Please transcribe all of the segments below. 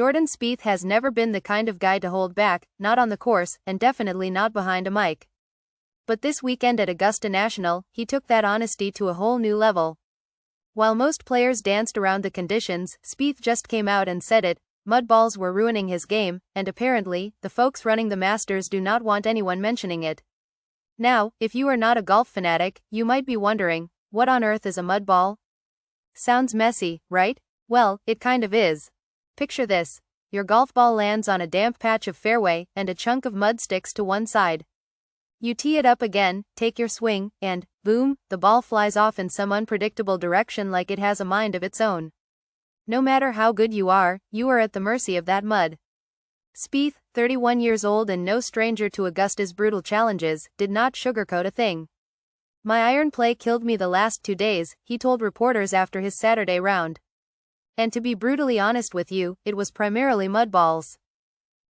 Jordan Spieth has never been the kind of guy to hold back, not on the course, and definitely not behind a mic. But this weekend at Augusta National, he took that honesty to a whole new level. While most players danced around the conditions, Spieth just came out and said it. Mud balls were ruining his game, and apparently, the folks running the Masters do not want anyone mentioning it. Now, if you are not a golf fanatic, you might be wondering, what on earth is a mud ball? Sounds messy, right? Well, it kind of is. Picture this. Your golf ball lands on a damp patch of fairway, and a chunk of mud sticks to one side. You tee it up again, take your swing, and, boom, the ball flies off in some unpredictable direction like it has a mind of its own. No matter how good you are at the mercy of that mud. Spieth, 31 years old and no stranger to Augusta's brutal challenges, did not sugarcoat a thing. My iron play killed me the last 2 days, he told reporters after his Saturday round. And to be brutally honest with you, it was primarily mud balls.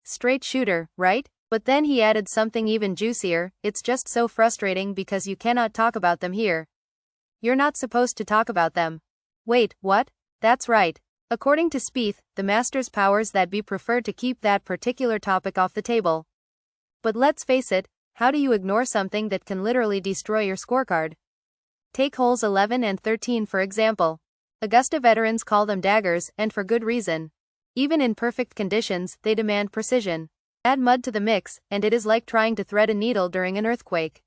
Straight shooter, right? But then he added something even juicier, it's just so frustrating because you cannot talk about them here. You're not supposed to talk about them. Wait, what? That's right. According to Spieth, the Masters powers that be prefer to keep that particular topic off the table. But let's face it, how do you ignore something that can literally destroy your scorecard? Take holes 11 and 13 for example. Augusta veterans call them daggers, and for good reason. Even in perfect conditions, they demand precision. Add mud to the mix, and it is like trying to thread a needle during an earthquake.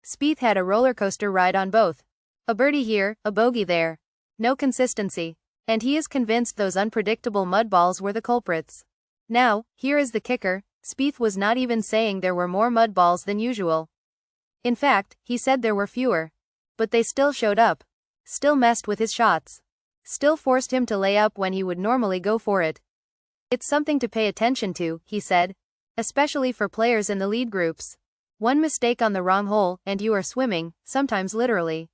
Spieth had a roller coaster ride on both. A birdie here, a bogey there. No consistency. And he is convinced those unpredictable mud balls were the culprits. Now, here is the kicker, Spieth was not even saying there were more mud balls than usual. In fact, he said there were fewer. But they still showed up. Still messed with his shots. Still forced him to lay up when he would normally go for it. It's something to pay attention to, he said. Especially for players in the lead groups. One mistake on the wrong hole, and you are swimming, sometimes literally.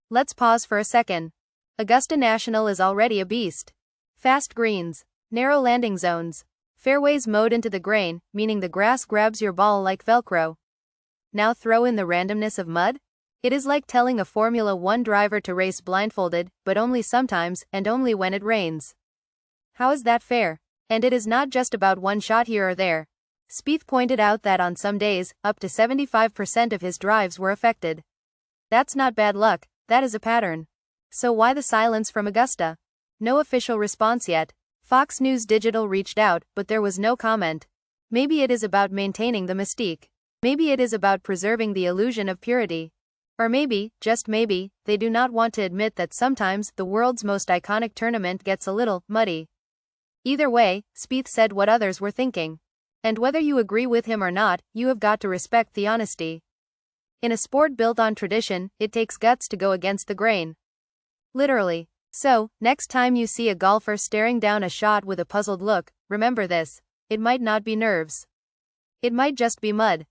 Let's pause for a second. Augusta National is already a beast. Fast greens. Narrow landing zones. Fairways mowed into the grain, meaning the grass grabs your ball like Velcro. Now throw in the randomness of mud? It is like telling a Formula 1 driver to race blindfolded, but only sometimes, and only when it rains. How is that fair? And it is not just about one shot here or there. Spieth pointed out that on some days, up to 75% of his drives were affected. That's not bad luck, that is a pattern. So why the silence from Augusta? No official response yet. Fox News Digital reached out, but there was no comment. Maybe it is about maintaining the mystique. Maybe it is about preserving the illusion of purity. Or maybe, just maybe, they do not want to admit that sometimes the world's most iconic tournament gets a little muddy. Either way, Spieth said what others were thinking. And whether you agree with him or not, you have got to respect the honesty. In a sport built on tradition, it takes guts to go against the grain. Literally. So, next time you see a golfer staring down a shot with a puzzled look, remember this. It might not be nerves. It might just be mud.